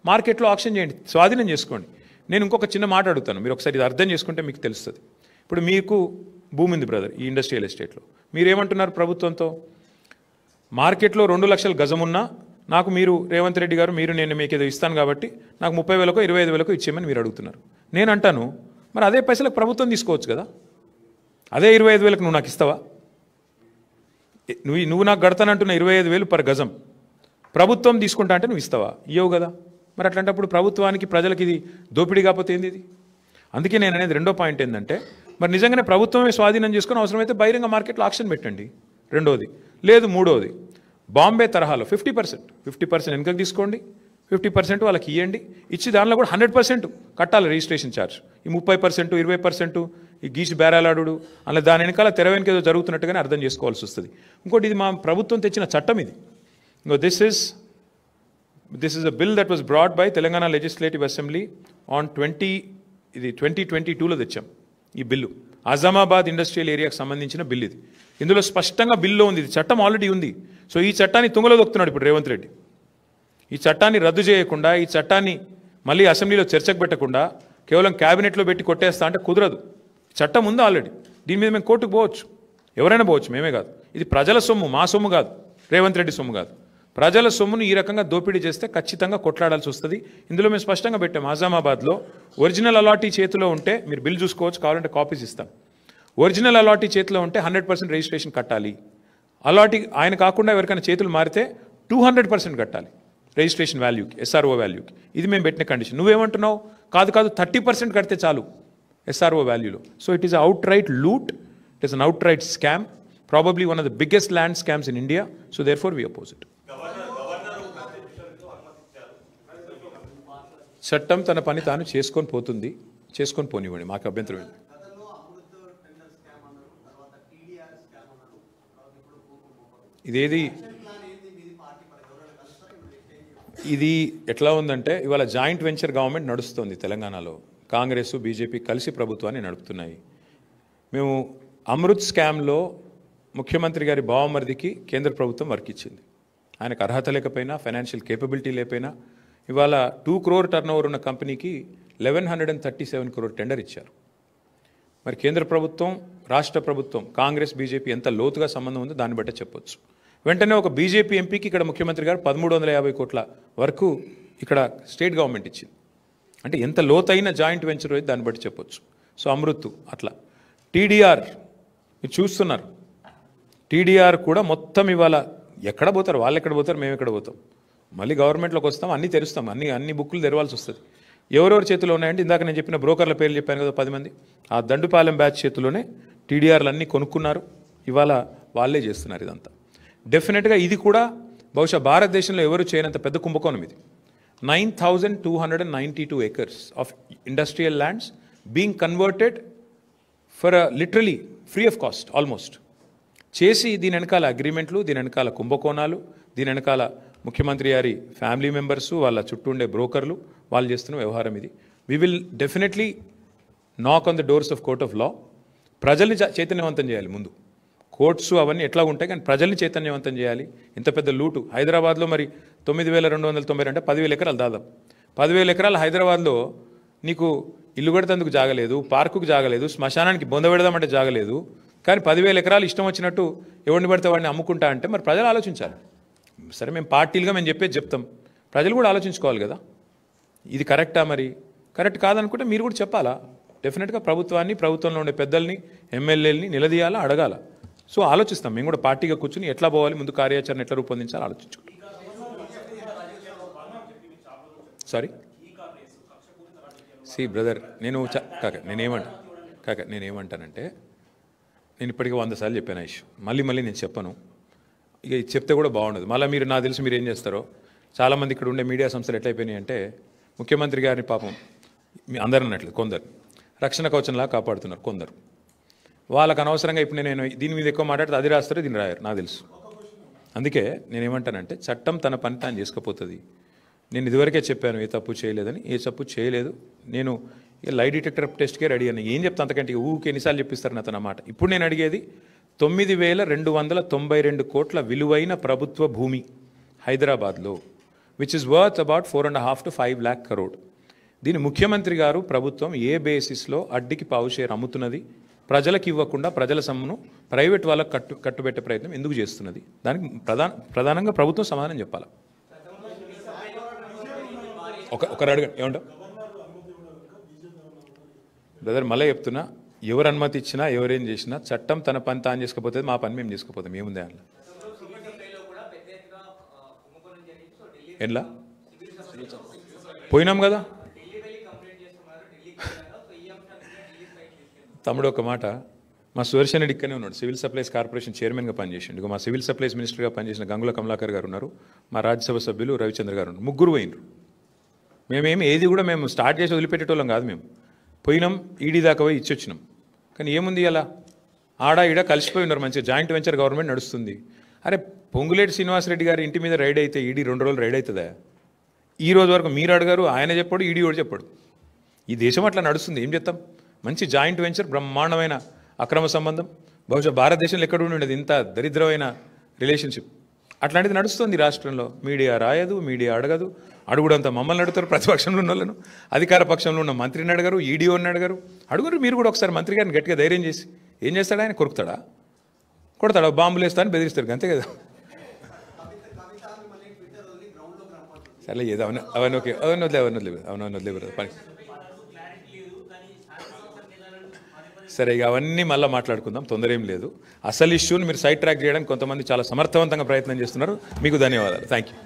మార్కెట్లో ఆక్షన్ చేయండి, స్వాధీనం చేసుకోండి. నేను ఇంకొక చిన్న మాట అడుగుతాను, మీరు ఒకసారి ఇది అర్థం చేసుకుంటే మీకు తెలుస్తుంది. ఇప్పుడు మీకు భూమి ఉంది బ్రదర్, ఈ ఇండస్ట్రియల్ ఎస్టేట్లో. మీరేమంటున్నారు ప్రభుత్వంతో? మార్కెట్లో 2 లక్షల గజం ఉన్నా నాకు మీరు రేవంత్ రెడ్డి గారు, నేను మీకు ఏదో ఇస్తాను కాబట్టి నాకు 30,000కో 25,000కో ఇచ్చేయమని మీరు అడుగుతున్నారు. నేను అంటాను, మరి అదే పైసలకు ప్రభుత్వం తీసుకోవచ్చు కదా, అదే 25,000కు నువ్వు నాకు ఇస్తావా? నువ్వు నాకు గడతానంటున్న 25,000 పర్ గజం ప్రభుత్వం తీసుకుంటా అంటే నువ్వు ఇస్తావా? ఇవ్వవు కదా. మరి అట్లాంటప్పుడు ప్రభుత్వానికి, ప్రజలకి ఇది దోపిడీ కాకపోతే ఏంది ఇది? అందుకే నేను అనేది రెండో పాయింట్ ఏంటంటే, మరి నిజంగానే ప్రభుత్వమే స్వాధీనం చేసుకుని అవసరమైతే బహిరంగ మార్కెట్లో ఆక్షన్ పెట్టండి. రెండోది. లేదు మూడోది, బాంబే తరహాలో 50% వెనుకకు తీసుకోండి, 50% వాళ్ళకి ఇవ్వండి. ఇచ్చి దానిలో కూడా 100% కట్టాలి రిజిస్ట్రేషన్ ఛార్జ్. ఈ 30%, 20% ఈ గీసి బేరాలాడు అలా దాని వెనకాల తెర వెనుక ఏదో జరుగుతున్నట్టుగానే అర్థం చేసుకోవాల్సి వస్తుంది. ఇంకోటి, ఇది మా ప్రభుత్వం తెచ్చిన చట్టం ఇది. This is a bill that was brought by Telangana Legislative Assembly on 2022లో తెచ్చాం ఈ బిల్లు. అజామాబాద్ ఇండస్ట్రియల్ ఏరియాకి సంబంధించిన బిల్ ఇది. ఇందులో స్పష్టంగా బిల్లో ఉంది, ఇది చట్టం ఆల్రెడీ ఉంది. సో ఈ చట్టాన్ని తుంగలో దొక్కుతున్నాడు ఇప్పుడు రేవంత్ రెడ్డి. ఈ చట్టాన్ని రద్దు చేయకుండా, ఈ చట్టాన్ని మళ్ళీ అసెంబ్లీలో చర్చకు పెట్టకుండా కేవలం క్యాబినెట్లో పెట్టి కొట్టేస్తా అంటే కుదరదు. చట్టం ఉంది ఆల్రెడీ, దీని మీద మేము కోర్టుకు పోవచ్చు, ఎవరైనా పోవచ్చు, మేమే కాదు. ఇది ప్రజల సొమ్ము, మా సొమ్ము కాదు, రేవంత్ రెడ్డి సొమ్ము కాదు. ప్రజల సొమ్మును ఈ రకంగా దోపిడీ చేస్తే ఖచ్చితంగా కొట్లాడాల్సి వస్తుంది. ఇందులో మేము స్పష్టంగా పెట్టాం, అజామాబాద్లో ఒరిజినల్ అలాటీ చేతిలో ఉంటే మీరు బిల్ చూసుకోవచ్చు, కావాలంటే కాపీస్ ఇస్తాం. ఒరిజినల్ అలాటీ చేతిలో ఉంటే 100% రిజిస్ట్రేషన్ కట్టాలి. అలాటీ ఆయన కాకుండా ఎవరికైనా చేతులు మారితే 200% కట్టాలి రిజిస్ట్రేషన్ వాల్యూకి, ఎస్ఆర్ఓ వాల్యూకి. ఇది మేము పెట్టిన కండిషన్. నువ్వేమంటున్నావు? కాదు 30% కడితే చాలు ఎస్ఆర్ఓ వాల్యూలో. So it is outright loot, it is an outright scam, probably one of the biggest land scams in India. So therefore we oppose it. చట్టం తన పని తాను చేసుకొని పోతుంది, చేసుకొని పోనివ్వండి, మాకు అభ్యంతరం ఏంటి? ఇదేది ఇది ఎట్లా ఉందంటే, ఇవాళ జాయింట్ వెంచర్ గవర్నమెంట్ నడుస్తుంది తెలంగాణలో. కాంగ్రెస్ బీజేపీ కలిసి ప్రభుత్వాన్ని నడుపుతున్నాయి. మేము అమృత్ స్కామ్లో ముఖ్యమంత్రి గారి బావమరిదికి కేంద్ర ప్రభుత్వం వర్క్ ఇచ్చింది. ఆయనకు అర్హత లేకపోయినా, ఫైనాన్షియల్ కేపబిలిటీ లేకపోయినా ఇవాళ 2 crore టర్నోవర్ ఉన్న కంపెనీకి 1137 crore టెండర్ ఇచ్చారు. మరి కేంద్ర ప్రభుత్వం, రాష్ట్ర ప్రభుత్వం, కాంగ్రెస్ బీజేపీ ఎంత లోతుగా సంబంధం ఉందో దాన్ని బట్టే చెప్పొచ్చు. వెంటనే ఒక బీజేపీ ఎంపీకి ఇక్కడ ముఖ్యమంత్రి గారు 1350 కోట్ల వరకు ఇక్కడ స్టేట్ గవర్నమెంట్ ఇచ్చింది. అంటే ఎంత లోతైన జాయింట్ వెంచర్ అయితే దాన్ని బట్టి చెప్పొచ్చు. సో అమృత్ అట్లా. టీడీఆర్ మీరు చూస్తున్నారు, టీడీఆర్ కూడా మొత్తం ఇవాళ ఎక్కడ పోతారు, వాళ్ళు ఎక్కడ పోతారు, మేము ఎక్కడ పోతాం. మళ్ళీ గవర్నమెంట్లోకి వస్తాం, అన్నీ తెరుస్తాం, అన్ని బుక్కులు తెరవాల్సి వస్తుంది. ఎవరెవరి చేతిలో ఉన్నాయంటే ఇందాక నేను చెప్పిన బ్రోకర్ల పేర్లు చెప్పాను కదా 10 మంది, ఆ దండుపాలెం బ్యాచ్ చేతిలోనే టీడీఆర్లు అన్నీ కొనుక్కున్నారు. ఇవాళ వాళ్ళే చేస్తున్నారు ఇదంతా. డెఫినెట్గా ఇది కూడా బహుశా భారతదేశంలో ఎవరు చేయనంత పెద్ద కుంభకోణం ఇది. 9,292 acres of industrial lands being converted for literally free of cost almost చేసి దీని వెనకాల అగ్రిమెంట్లు, దీని వెనకాల కుంభకోణాలు, దీని వెనకాల ముఖ్యమంత్రి గారి ఫ్యామిలీ మెంబర్సు, వాళ్ళ చుట్టూ ఉండే బ్రోకర్లు, వాళ్ళు చేస్తున్న వ్యవహారం ఇది. వి విల్ డెఫినెట్లీ నాక్ on the doors of court of law. ప్రజల్ని చైతన్యవంతం చేయాలి. ముందు కోర్ట్స్ అవన్నీ ఎట్లా ఉంటాయి, కానీ ప్రజల్ని చైతన్యవంతం చేయాలి. ఇంత పెద్ద లూటు హైదరాబాద్లో మరి 9,292 అంటే 10,000 ఎకరాలు దాదాపు. 10,000 ఎకరాలు హైదరాబాద్లో నీకు ఇల్లు కడతందుకు జాగలేదు, పార్కుకు జాగలేదు, శ్మశానానికి బొంద పెడదామంటే జాగలేదు. కానీ 10,000 ఎకరాలు ఇష్టం వచ్చినట్టు ఎవరిని పడితే వాడిని అమ్ముకుంటా అంటే మరి ప్రజలు ఆలోచించాలి. సరే మేము పార్టీలుగా మేము చెప్పేది చెప్తాం, ప్రజలు కూడా ఆలోచించుకోవాలి కదా, ఇది కరెక్టా, మరి కరెక్ట్ కాదనుకుంటే మీరు కూడా చెప్పాలా. డెఫినెట్గా ప్రభుత్వాన్ని, ప్రభుత్వంలో ఉండే పెద్దల్ని, ఎమ్మెల్యేలని నిలదీయాలా, అడగాల. సో ఆలోచిస్తాం మేము కూడా పార్టీగా కూర్చుని ఎట్లా పోవాలి, ముందు కార్యాచరణ ఎట్లా రూపొందించాలి ఆలోచించుకుంటాం. సారీ సి బ్రదర్, నేనేమంటానంటే నేను ఇప్పటికీ 100 సార్లు చెప్పాను ఇష్యూ, మళ్ళీ నేను చెప్పను. ఇక చెప్తే కూడా బాగుండదు. మళ్ళీ మీరు నాకు తెలిసి మీరు ఏం చేస్తారో, చాలామంది ఇక్కడ ఉండే మీడియా సంస్థలు ఎట్లయిపోయినాయి అంటే ముఖ్యమంత్రి గారిని పాపం మీ అందరు అన్నట్లు కొందరు రక్షణ కవచంలా కాపాడుతున్నారు, కొందరు వాళ్ళకు అనవసరంగా ఇప్పుడు నేను దీని మీద ఎక్కువ మాట్లాడితే అది రాస్తారో దీన్ని రాయారు నాకు తెలుసు. అందుకే నేనేమంటానంటే చట్టం తన పని తాను చేసుకుపోతుంది. నేను ఇదివరకే చెప్పాను ఏ తప్పు చేయలేదని, ఏ తప్పు చేయలేదు. నేను లై డిటెక్టర్ టెస్ట్కే రెడీ అని ఏం చెప్తాను, అంతకంటే ఊరికి ఎన్నిసార్లు చెప్పిస్తారు నాతో నా మాట. ఇప్పుడు నేను అడిగేది 9,292 కోట్ల విలువైన ప్రభుత్వ భూమి హైదరాబాద్లో, which is worth about 4.5 to 5 lakh crore. దీని ముఖ్యమంత్రి గారు ప్రభుత్వం ఏ బేసిస్లో అడ్డికి పావు షేర్ అమ్ముతున్నది, ప్రజలకు ఇవ్వకుండా ప్రజల సొమ్మును ప్రైవేట్ వాళ్ళకు కట్టుబెట్టే ప్రయత్నం ఎందుకు చేస్తున్నది, దానికి ప్రధానంగా ప్రభుత్వం సమాధానం చెప్పాలి. ఒకరు అడగండి ఏమంటావు బ్రదర్, మళ్ళీ చెప్తున్నా, ఎవరు అనుమతి ఇచ్చినా ఎవరేం చేసినా చట్టం తన పని తాను చేసుకుపోతుంది, మా పని మేము చేసుకుపోతాం. ఏముంది అందులో ఎట్లా పోయినాం కదా. తమ్ముడు ఒక మాట, మా సుదర్శన్ రెడ్డి ఇక్కడనే ఉన్నాడు, సివిల్ సప్లైస్ కార్పొరేషన్ చైర్మన్గా పనిచేసిండు. మా సివిల్ సప్లైస్ మినిస్టర్గా పనిచేసిన గంగుల కమలాకర్ గారు ఉన్నారు, మా రాజ్యసభ సభ్యులు రవిచంద్ర గారు ఉన్నారు. ముగ్గురు పోయినరు. మేమేమి ఏది కూడా మేము స్టార్ట్ చేసి వదిలిపెట్టేటోళ్ళం కాదు. మేము పోయినాం, ఈడీ దాకా పోయి ఇచ్చొచ్చినాం. కానీ ఏముంది అలా ఈడ కలిసిపోయి ఉన్నారు, మంచిగా జాయింట్ వెంచర్ గవర్నమెంట్ నడుస్తుంది. అరే పొంగులేటి శ్రీనివాసరెడ్డి గారి ఇంటి మీద రైడ్ అయితే ఈడీ 2 రోజులు రైడ్ అవుతుందా? ఈ రోజు వరకు మీరు అడగారు, ఆయన చెప్పాడు, ఈడీ కూడా చెప్పాడు. ఈ దేశం అట్లా నడుస్తుంది, ఏం చేస్తాం. మంచి జాయింట్ వెంచర్, బ్రహ్మాండమైన అక్రమ సంబంధం, బహుశా భారతదేశంలో ఎక్కడ ఉండేది ఇంత దరిద్రమైన రిలేషన్షిప్. అట్లాంటిది నడుస్తుంది రాష్ట్రంలో. మీడియా రాయదు, మీడియా అడగదు, అడుగుడంతా మమ్మల్ని అడుగుతారు, ప్రతిపక్షంలో ఉన్న వాళ్ళను, అధికార పక్షంలో ఉన్న మంత్రిని అడగరు, ఈడీఓని అడగరు. అడుగురు మీరు కూడా ఒకసారి మంత్రి గారిని గట్టిగా ధైర్యం చేసి ఏం చేస్తాడు ఆయన, కొరుకుతాడా, కొడతాడా, బాంబులు వేస్తా అని బెదిరిస్తారు, అంతే కదా. సరే ఏదో అవన్నీ ఓకే, అవన్నీ వదిలే పని. సరే ఇక అవన్నీ మళ్ళీ మాట్లాడుకుందాం, తొందర ఏం లేదు. అసలు ఇష్యూని మీరు సైడ్ ట్రాక్ చేయడానికి కొంతమంది చాలా సమర్థవంతంగా ప్రయత్నం చేస్తున్నారు. మీకు ధన్యవాదాలు. Thank you.